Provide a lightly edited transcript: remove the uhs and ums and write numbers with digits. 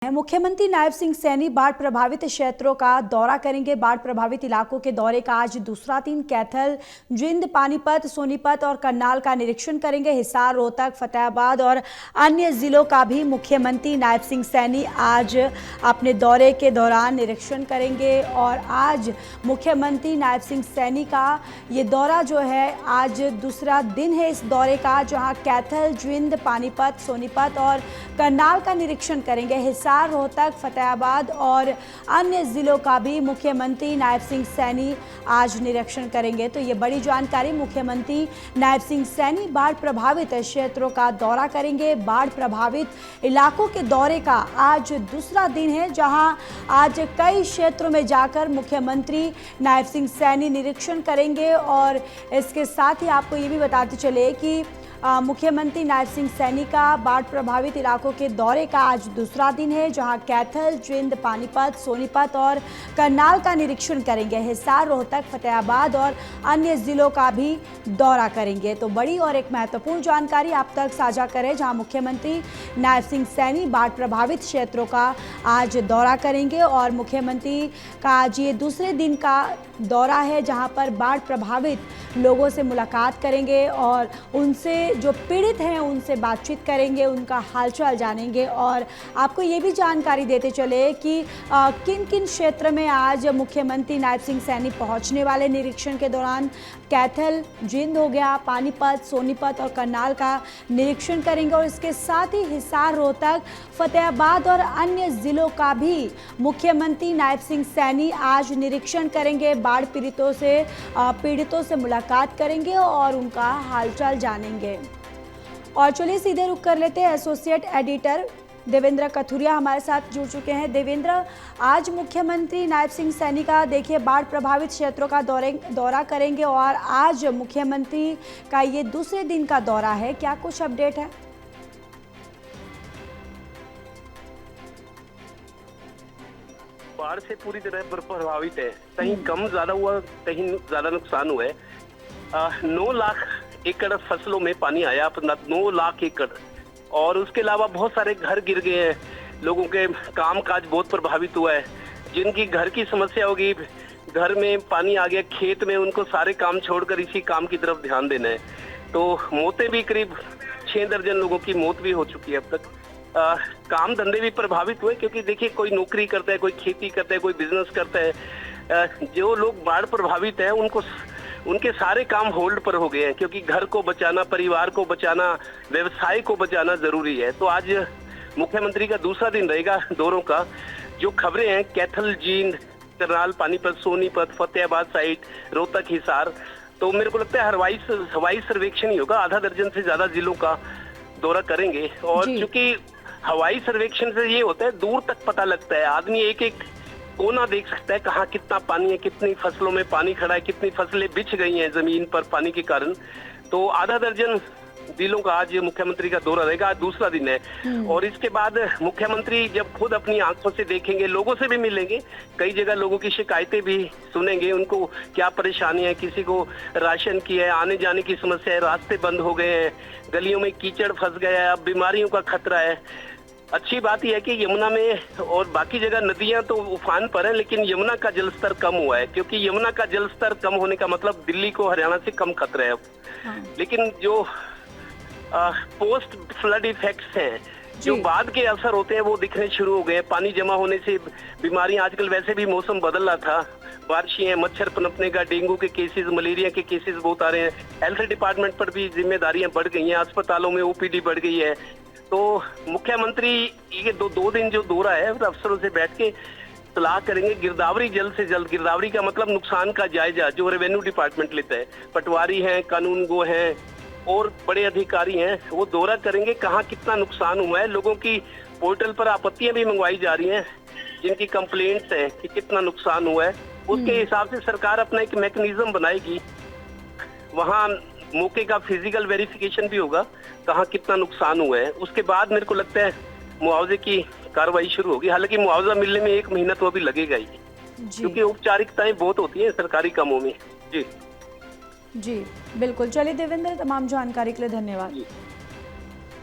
मुख्यमंत्री नायब सिंह सैनी बाढ़ प्रभावित क्षेत्रों का दौरा करेंगे। बाढ़ प्रभावित इलाकों के दौरे का आज दूसरा दिन कैथल, जिंद, पानीपत, सोनीपत और करनाल का निरीक्षण करेंगे। हिसार, रोहतक, फतेहाबाद और अन्य जिलों का भी मुख्यमंत्री नायब सिंह सैनी आज अपने दौरे के दौरान निरीक्षण करेंगे। और आज मुख्यमंत्री नायब सिंह सैनी का ये दौरा जो है आज दूसरा दिन है इस दौरे का, जहाँ कैथल, जिंद, पानीपत, सोनीपत और करनाल का निरीक्षण करेंगे। हिसार, रोहतक, फतेहाबाद और अन्य जिलों का भी मुख्यमंत्री नायब सिंह सैनी आज निरीक्षण करेंगे। तो ये बड़ी जानकारी, मुख्यमंत्री नायब सिंह सैनी बाढ़ प्रभावित क्षेत्रों का दौरा करेंगे। बाढ़ प्रभावित इलाकों के दौरे का आज दूसरा दिन है, जहां आज कई क्षेत्रों में जाकर मुख्यमंत्री नायब सिंह सैनी निरीक्षण करेंगे। और इसके साथ ही आपको ये भी बताते चले कि मुख्यमंत्री नायब सिंह सैनी का बाढ़ प्रभावित इलाकों के दौरे का आज दूसरा दिन है, जहां कैथल, जिंद, पानीपत, सोनीपत और करनाल का निरीक्षण करेंगे। हिसार, रोहतक, फतेहाबाद और अन्य जिलों का भी दौरा करेंगे। तो बड़ी और एक महत्वपूर्ण जानकारी आप तक साझा करें, जहां मुख्यमंत्री नायब सिंह सैनी बाढ़ प्रभावित क्षेत्रों का आज दौरा करेंगे। और मुख्यमंत्री का आज ये दूसरे दिन का दौरा है, जहां पर बाढ़ प्रभावित लोगों से मुलाकात करेंगे और उनसे जो पीड़ित हैं उनसे बातचीत करेंगे, उनका हालचाल जानेंगे। और आपको ये भी जानकारी देते चले कि किन किन क्षेत्र में आज मुख्यमंत्री नायब सिंह सैनी पहुंचने वाले निरीक्षण के दौरान। कैथल, जिंद हो गया, पानीपत, सोनीपत और करनाल का निरीक्षण करेंगे। और इसके साथ ही हिसार, रोहतक, फतेहाबाद और अन्य जिलों का भी मुख्यमंत्री नायब सिंह सैनी आज निरीक्षण करेंगे। बाढ़ पीड़ितों से मुलाकात करेंगे और उनका हालचाल जानेंगे। और चलिए सीधे रुक कर लेते हैं, एसोसिएट एडिटर देवेंद्र कथुरिया हमारे साथ जुड़ चुके हैं। देवेंद्र, आज मुख्यमंत्री नायब सिंह सैनी का देखिए बाढ़ प्रभावित क्षेत्रों का दौरा करेंगे और आज मुख्यमंत्री का ये दूसरे दिन का दौरा है, क्या कुछ अपडेट है? बाढ़ से पूरी तरह प्रभावित है, कहीं कम ज्यादा हुआ, कहीं ज्यादा नुकसान हुआ है। 9 लाख एकड़ फसलों में पानी आया, 9 लाख एकड़। और उसके अलावा बहुत सारे घर गिर गए हैं, लोगों के कामकाज बहुत प्रभावित हुआ है। जिनकी घर की समस्या होगी, घर में पानी आ गया, खेत में, उनको सारे काम छोड़कर इसी काम की तरफ ध्यान देना है। तो मौतें भी करीब 6 दर्जन लोगों की मौत भी हो चुकी है अब तक। काम धंधे भी प्रभावित हुए, क्योंकि देखिए कोई नौकरी करता है, कोई खेती करता है, कोई बिजनेस करता है। जो लोग बाढ़ प्रभावित है उनके सारे काम होल्ड पर हो गए हैं, क्योंकि घर को बचाना, परिवार को बचाना, व्यवसाय को बचाना जरूरी है। तो आज मुख्यमंत्री का दूसरा दिन रहेगा दौरों का। जो खबरें हैं कैथल, जींद, करनाल, पानीपत, सोनीपत, फतेहाबाद साइड, रोहतक, हिसार, तो मेरे को लगता है हवाई सर्वेक्षण ही होगा। आधा दर्जन से ज्यादा जिलों का दौरा करेंगे। और चूंकि हवाई सर्वेक्षण से ये होता है, दूर तक पता लगता है, आदमी एक एक कोना देख सकता है, कहाँ कितना पानी है, कितनी फसलों में पानी खड़ा है, कितनी फसलें बिछ गई हैं जमीन पर पानी के कारण। तो आधा दर्जन जिलों का आज मुख्यमंत्री का दौरा रहेगा, आज दूसरा दिन है। और इसके बाद मुख्यमंत्री जब खुद अपनी आंखों से देखेंगे, लोगों से भी मिलेंगे, कई जगह लोगों की शिकायतें भी सुनेंगे, उनको क्या परेशानी है, किसी को राशन की है, आने जाने की समस्या है, रास्ते बंद हो गए हैं, गलियों में कीचड़ फंस गया है, अब बीमारियों का खतरा है। अच्छी बात यह है कि यमुना में और बाकी जगह नदियां तो उफान पर है, लेकिन यमुना का जलस्तर कम हुआ है, क्योंकि यमुना का जलस्तर कम होने का मतलब दिल्ली को, हरियाणा से कम खतरा है अब। लेकिन जो पोस्ट फ्लड इफेक्ट्स हैं, जो बाद के असर होते हैं, वो दिखने शुरू हो गए। पानी जमा होने से बीमारियां, आजकल वैसे भी मौसम बदल रहा था, बारिशें हैं, मच्छर पनपने का, डेंगू के केसेस, मलेरिया के केसेस बहुत आ रहे हैं। हेल्थ डिपार्टमेंट पर भी जिम्मेदारियां बढ़ गई हैं, अस्पतालों में ओपीडी बढ़ गई है। तो मुख्यमंत्री ये दो दिन जो दौरा है, अफसरों से बैठ के सलाह करेंगे। गिरदावरी जल्द से जल्द, गिरदावरी का मतलब नुकसान का जायजा, जो रेवेन्यू डिपार्टमेंट लेता है, पटवारी हैं, कानून गो हैं और बड़े अधिकारी हैं, वो दौरा करेंगे, कहाँ कितना नुकसान हुआ है। लोगों की पोर्टल पर आपत्तियां भी मंगवाई जा रही हैं, जिनकी कंप्लेंट्स हैं कि कितना नुकसान हुआ है, उसके हिसाब से सरकार अपना एक मैकेनिज्म बनाएगी। वहाँ मौके का फिजिकल वेरिफिकेशन भी होगा, कहाँ कितना नुकसान हुआ है। उसके बाद मेरे को लगता है मुआवजे की कार्रवाई शुरू होगी। हालांकि मुआवजा मिलने में 1 महीना तो अभी लगेगा ही, क्योंकि औपचारिकताएं बहुत होती हैं सरकारी कामों में। जी बिल्कुल। चलिए देवेंद्र, तमाम जानकारी के लिए धन्यवाद।